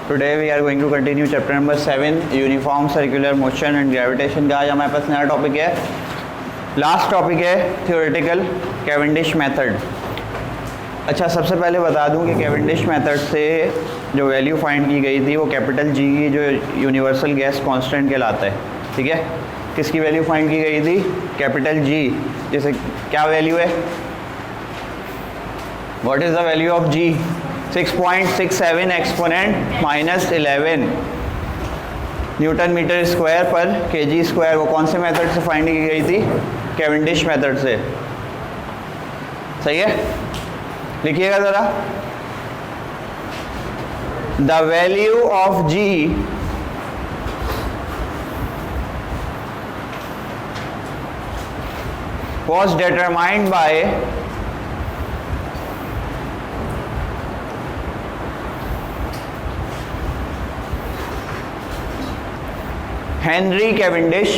Today we are going to continue chapter number 7 uniform circular motion and gravitation का। आज हमारे पास नया topic है, लास्ट टॉपिक है थ्योरेटिकल कैवेंडिश मेथड। अच्छा, सबसे पहले बता दूं कि कैवेंडिश मेथड से जो वैल्यू फाइंड की गई थी वो कैपिटल जी की जो यूनिवर्सल गैस कांस्टेंट कहलाता है। ठीक है, किसकी वैल्यू फाइंड की गई थी? Capital G. जैसे क्या वैल्यू है? What is the value of G? 6.67 exponent -11 newton metre square पर केजी स्क्वायर। वो कौन से मेथड से फाइंड की गई थी? कैवेंडिश मेथड से। सही है, लिखिएगा ज़रा। The value of G was determined by Henry Cavendish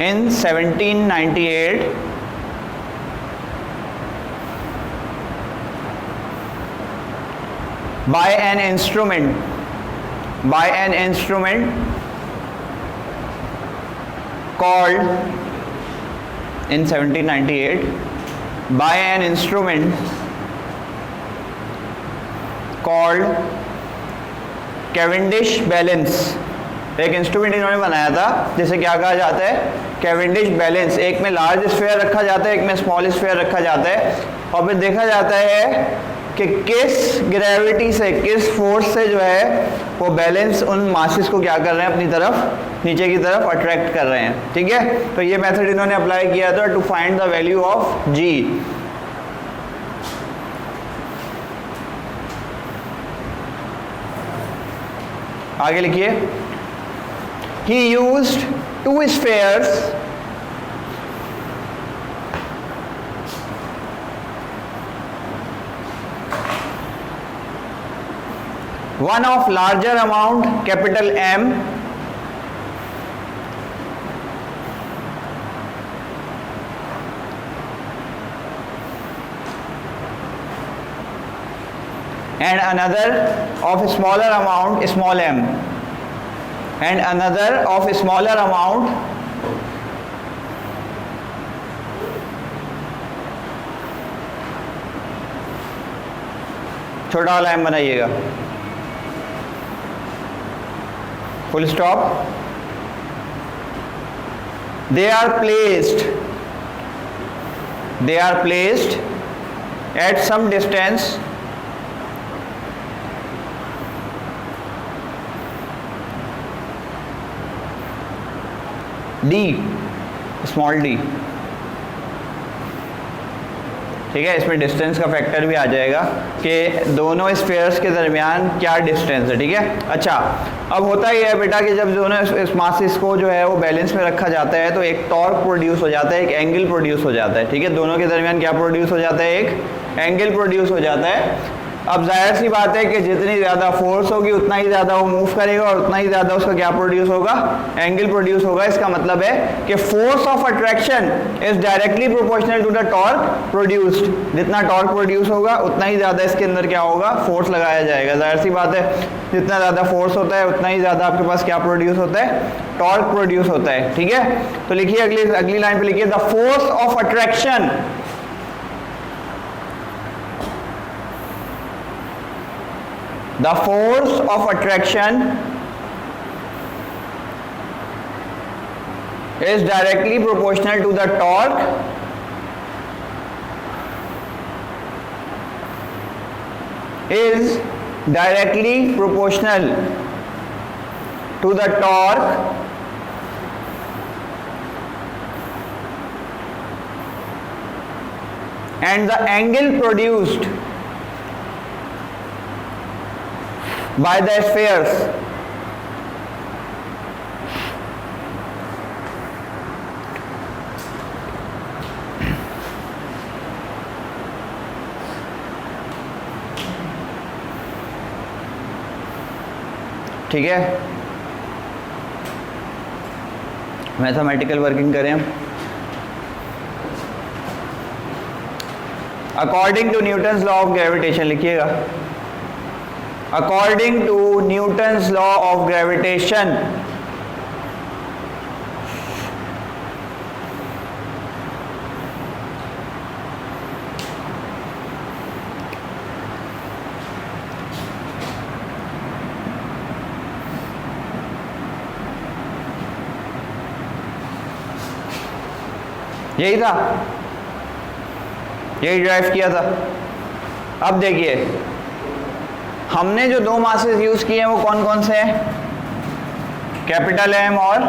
in 1798 by an instrument called in 1798 by an instrument called Cavendish balance. एक इंस्ट्रूमेंट इन्होंने बनाया था जिसे क्या कहा जाता है? Cavendish balance. एक में लार्ज स्फीयर रखा जाता है, एक में स्मॉल स्फीयर रखा जाता है, और फिर देखा जाता है कि किस ग्रेविटी से, किस फोर्स से जो है वो बैलेंस उन मासेस को क्या कर रहे हैं, अपनी तरफ, नीचे की तरफ अट्रैक्ट कर रहे हैं। ठीक है, तो ये मेथड इन्होंने अप्लाई किया था to find the value of G. आगे लिखिए। He used two spheres one of larger amount capital M and another of smaller amount small m and another of smaller amount छोटा वाला m बनाइएगा, full stop। they are placed at some distance d, small d। ठीक है, इसमें distance का factor भी आ जाएगा कि दोनों स्फीयर्स के दरमियान क्या डिस्टेंस है। ठीक है, अच्छा, अब होता ही है बेटा कि जब दोनों इस मासेस को जो है वो बैलेंस में रखा जाता है तो एक टॉर्क प्रोड्यूस हो जाता है, एक एंगल प्रोड्यूस हो जाता है। ठीक है, दोनों के दरमियान क्या प्रोड्यूस हो जाता है? एक एंगल प्रोड्यूस हो जाता है। अब जाहिर सी बात है कि जितनी ज़्यादा फोर्स होगी उतना ही ज़्यादा वो मूव करेगा और उतना ही ज़्यादा उसका क्या प्रोड्यूस होगा? एंगल प्रोड्यूस होगा। इसका मतलब है कि force of attraction is directly proportional to the torque produced. जितना टॉर्क प्रोड्यूस होगा उतना ही ज़्यादा इसके अंदर क्या होगा? फोर्स लगाया जाएगा। जाहिर सी बात है, जितना ज़्यादा फोर्स होता है उतना ही ज़्यादा आपके पास क्या प्रोड्यूस होता है? टॉर्क प्रोड्यूस होता है। ठीक है, तो लिखिए अगली लाइन पे लिखिए, the force of attraction the force of attraction is directly proportional to the torque and the angle produced by the spheres ठीक है। मैथमेटिकल वर्किंग करें हम। According to Newton's law of gravitation लिखिएगा, according to Newton's law of gravitation यही था, यही drive किया था। अब देखिए हमने जो दो मासेस यूज किए हैं वो कौन कौन से हैं, कैपिटल एम और,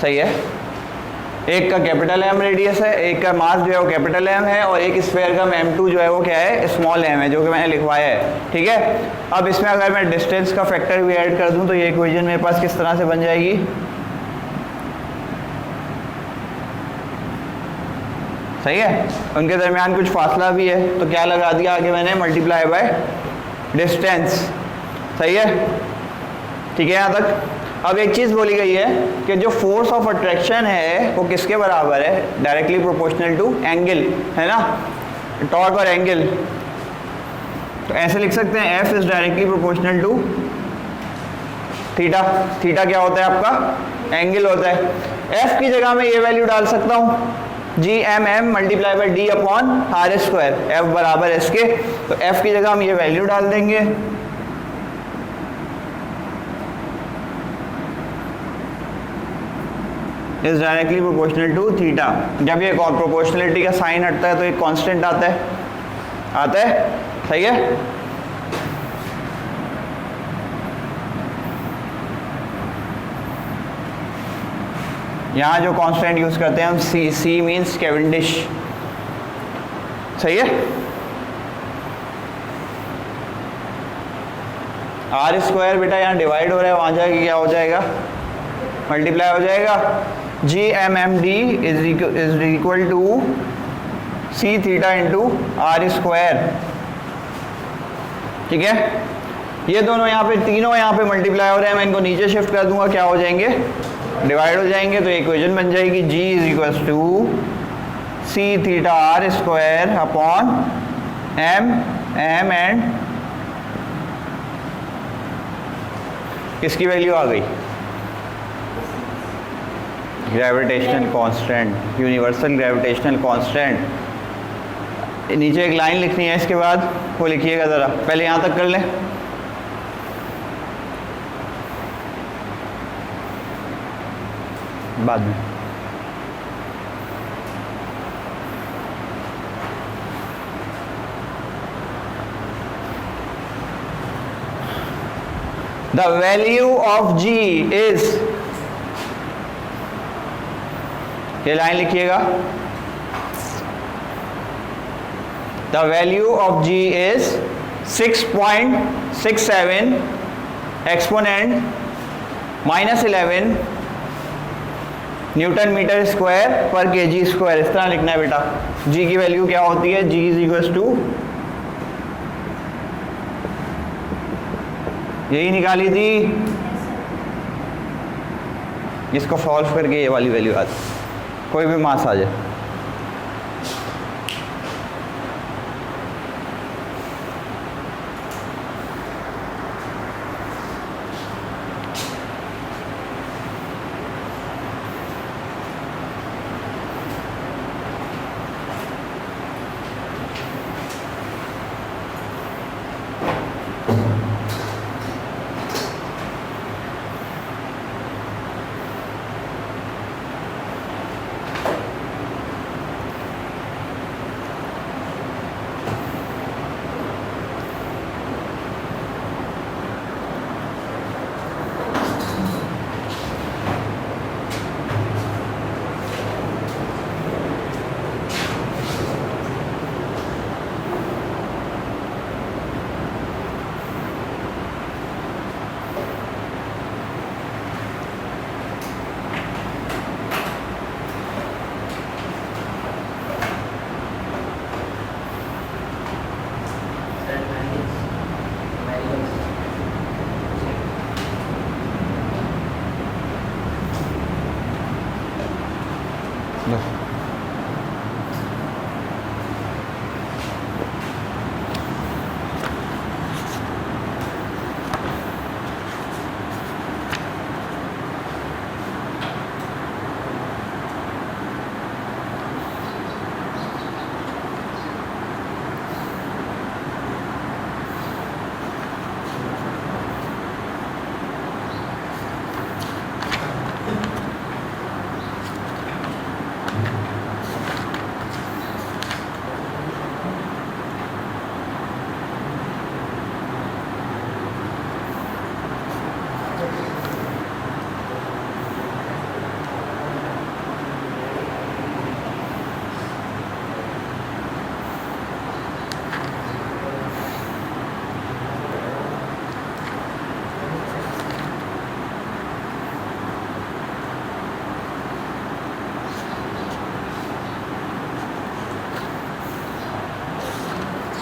सही है, एक का कैपिटल एम रेडियस है, एक का मास जो है वो कैपिटल एम है, और एक स्फेयर का m2 जो है वो क्या है, स्मॉल एम है, जो कि मैंने लिखवाया है। ठीक है, अब इसमें अगर मैं डिस्टेंस का फैक्टर भी ऐड कर दूं तो ये इक्वेशन मेरे पास किस तरह से बन जाएगी, सही है, उनके दरमियान कुछ फासला भी है तो क्या लगा दिया आगे मैंने, मल्टीप्लाई बाय डिस्टेंस, सही है, ठीक है यहाँ तक। अब एक चीज़ बोली गई है कि जो फोर्स ऑफ अट्रैक्शन है वो किसके बराबर है, डायरेक्टली प्रोपोर्शनल टू एंगल, है ना, टॉर्क और एंगल। तो ऐसे लिख सकते हैं F is directly proportional to theta, theta क्या होता है आपका, एंगल होता है। F की जगह में ये वैल्यू डाल सकता हूँ, GMM multiply by D upon R square, F बराबर S के, तो F की जगह हम ये वैल्यू डाल देंगे, is directly proportional to theta. जब ये प्रोपोर्शनलिटी का साइन हटता है तो एक कांस्टेंट आता है, सही है। यहाँ जो कांस्टेंट यूज करते हैं हम C मीन्स कैवेंडिश, सही है। आर स्क्वायर बेटा यहाँ डिवाइड हो रहा है, वहाँ जाके क्या हो जाएगा, मल्टीप्लाई हो जाएगा। GMMD is equal to C theta into R square, ठीक है। ये दोनों यहाँ पे, तीनों यहाँ पे मल्टीप्लाई हो रहे हैं, मैं इनको नीचे शिफ्ट कर दूंगा, क्या हो जाएंगे, डिवाइड हो जाएंगे। तो इक्वेशन बन जाएगी G is equal to C theta R square upon M and किसकी वैल्यू आ गई, gravitational constant, universal gravitational constant. नीचे एक लाइन लिखनी है इसके बाद, वो लिखिएगा ज़रा, पहले यहाँ तक कर लें। बाद में the value of G is, ये लाइन लिखिएगा, the value of G is 6.67 exponent -11 newton metre square पर kg स्क्वायर, इस तरह लिखना है बेटा। G की वैल्यू क्या होती है, G इज इक्वल टू, यही निकाली थी, इसको सॉल्व करके ये वाली वैल्यू आती, कोई भी मास आ जाए।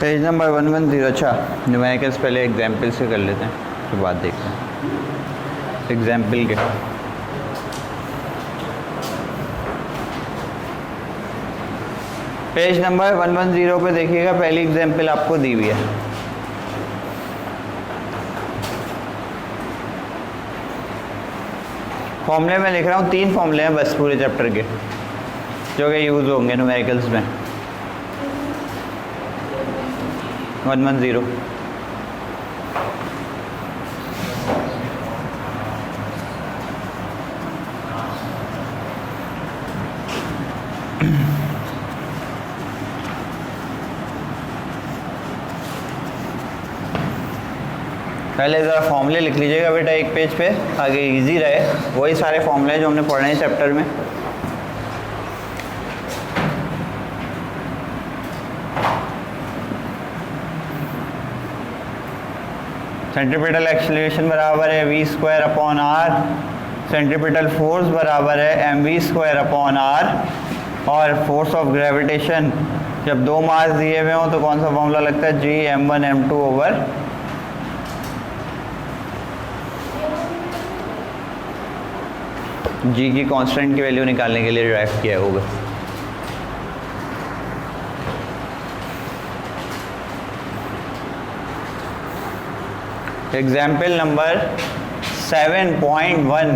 Page number 110। अच्छा, न्यूमेरिकल्स पहले एग्जाम्पल से कर लेते हैं, फिर बात देखते हैं एग्जाम्पल के। पेज नंबर 110 पे देखिएगा, पहली एग्जाम्पल आपको दी हुई है। फॉर्मूले में लिख रहा हूँ, 3 फॉर्मूले हैं बस पूरे चैप्टर के जो कि यूज़ होंगे न्यूमेरिकल्स में। 110 पहले ज़रा फॉर्मूले लिख लीजिएगा बेटा एक पेज पे, आगे इजी रहे। वही सारे फॉर्मूले जो हमने पढ़े हैं चैप्टर में। सेंट्रीपिटल एक्सीलरेशन बराबर है v²/r, सेंट्रीपिटल फोर्स बराबर है mv²/r, और फोर्स ऑफ ग्रेविटेशन जब 2 मास दिए हुए हों तो कौन सा फॉर्मूला लगता है, Gm1m2 जी की कांस्टेंट की वैल्यू निकालने के लिए डिराइव किया होगा। Example number 7.1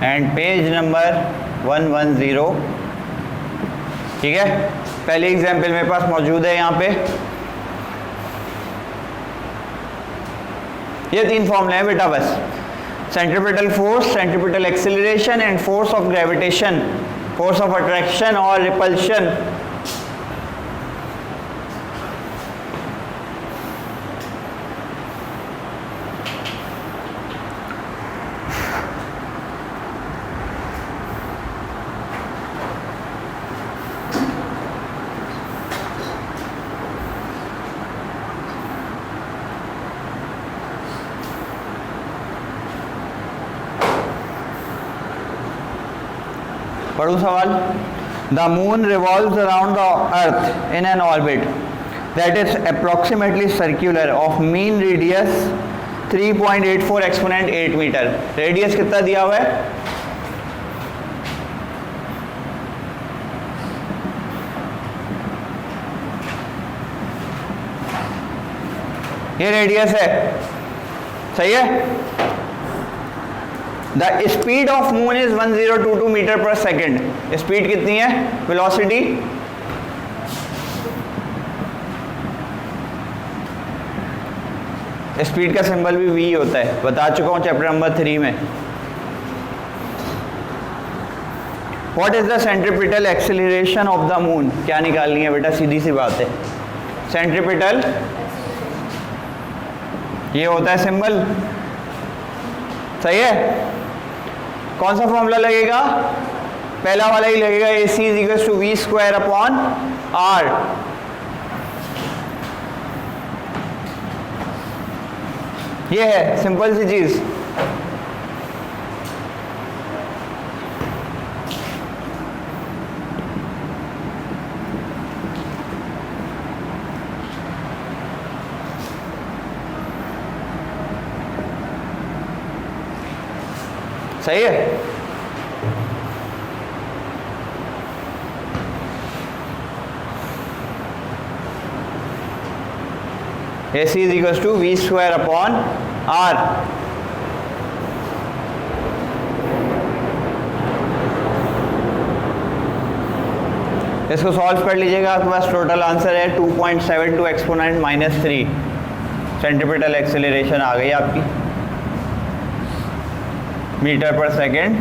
and page number 110। ठीक है, पहली एग्जाम्पल मेरे पास मौजूद है यहाँ पे। ये 3 फॉर्मूले हैं बेटा बस, centripetal force, centripetal acceleration and force of gravitation, force of attraction और रिपल्शन। पढ़ूं सवाल। The moon revolves around the earth in an orbit that is approximately circular of mean radius 3.84 exponent 8 metre. Radius कितना दिया हुआ है, ये radius है, सही है। The speed of moon is 1022 metre पर सेकेंड। स्पीड कितनी है, वेलोसिटी, स्पीड का सिंबल भी v होता है, बता चुका हूं चैप्टर नंबर 3 में। What is the centripetal acceleration of the moon, क्या निकालनी है बेटा, सीधी सी बात है। सेंट्रीपिटल ये होता है सिंबल, सही है। कौन सा फॉर्मूला लगेगा, पहला वाला ही लगेगा, AC = v²/r। ये है सिंपल सी चीज। सही है। AC = v²/r। इसको सॉल्व कर लीजिएगा, आपके पास टोटल आंसर है 2.72 एक्सपोनेंट -3 सेंटीमीटर एक्सेलरेशन आ गई आपकी मीटर पर सेकेंड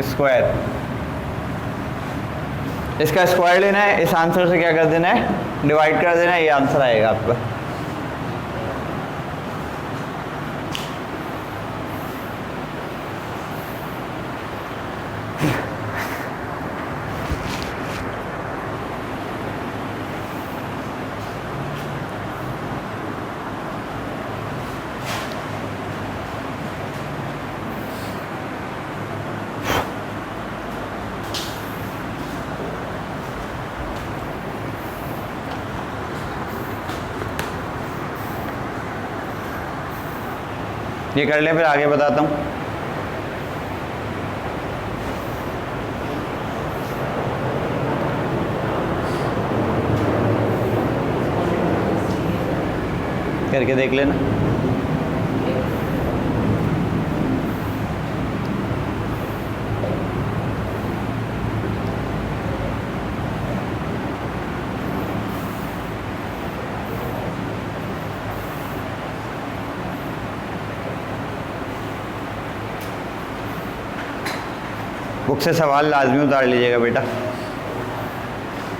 स्क्वायर। इसका स्क्वायर लेना है, इस आंसर से क्या कर देना है, डिवाइड कर देना है, ये आंसर आएगा आपका। ये कर लें, फिर आगे बताता हूँ। करके देख लेना। बुक से सवाल लाजमी उतार लीजिएगा बेटा।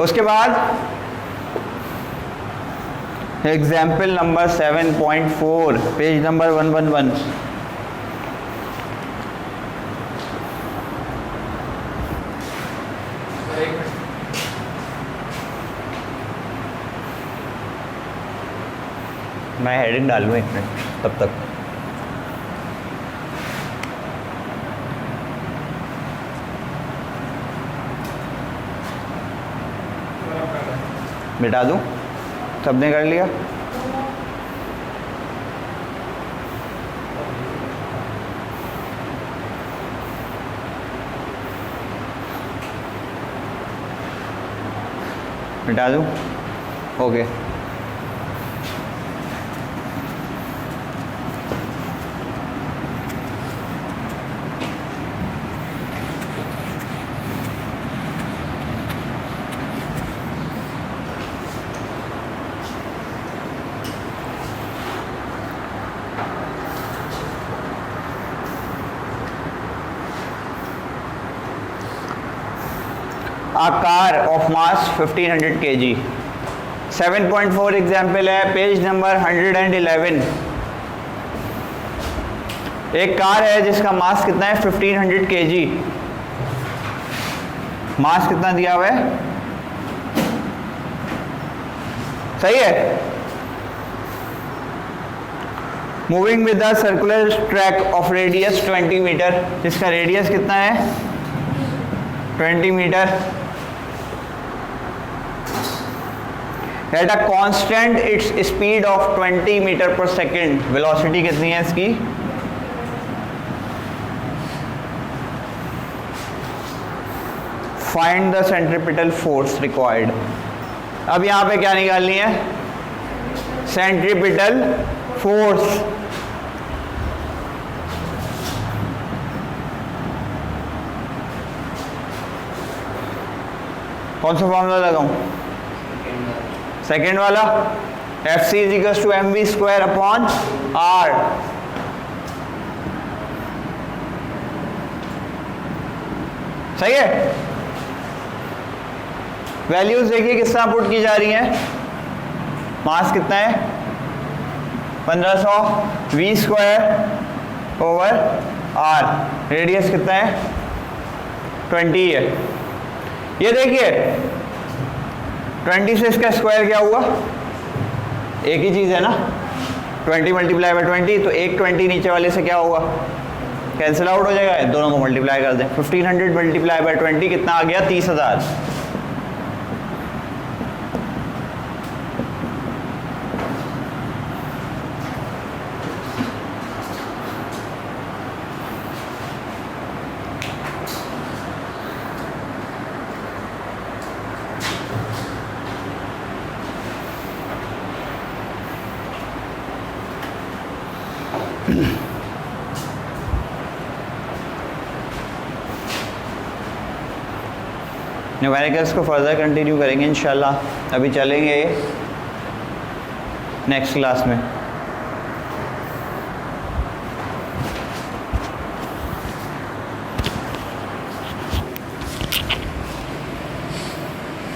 उसके बाद एग्जाम्पल नंबर 7.4 पेज नंबर 111। मैं हेडिंग डालूँ 1 मिनट तब तक। मिटा दूँ? सबने कर लिया? मिटा दूँ? Okay. A car of mass 1500 kg। 7.4 example है, पेज नंबर 111। एक कार है जिसका मास कितना है 1500 kg। मास कितना दिया हुआ है? सही है। Moving with the circular track of radius 20 metre, जिसका रेडियस कितना है 20 metre. At a constant its speed of 20 metre पर सेकेंड। वेलोसिटी कितनी है इसकी? Find the centripetal force required. अब यहां पे क्या निकालनी है? Centripetal force. कौन सा फॉर्मूला लगाऊं? सेकेंड वाला, F C is equal to M V square upon R. सही है। वैल्यूज देखिए किस तरह पुट की जा रही हैं। मास कितना है 1500, V square over R. Radius कितना है 20 है। ये देखिए 20 से इसका स्क्वायर क्या हुआ? एक ही चीज़ है ना, 20 मल्टीप्लाई बाय 20, तो एक 20 नीचे वाले से क्या होगा? कैंसिल आउट हो जाएगा। दोनों को मल्टीप्लाई कर दें। 1500 मल्टीप्लाई बाय 20 कितना आ गया? 30,000। न्यूमेरिकल्स को फर्दर कंटिन्यू करेंगे इंशाल्लाह। अभी चलेंगे नेक्स्ट क्लास में।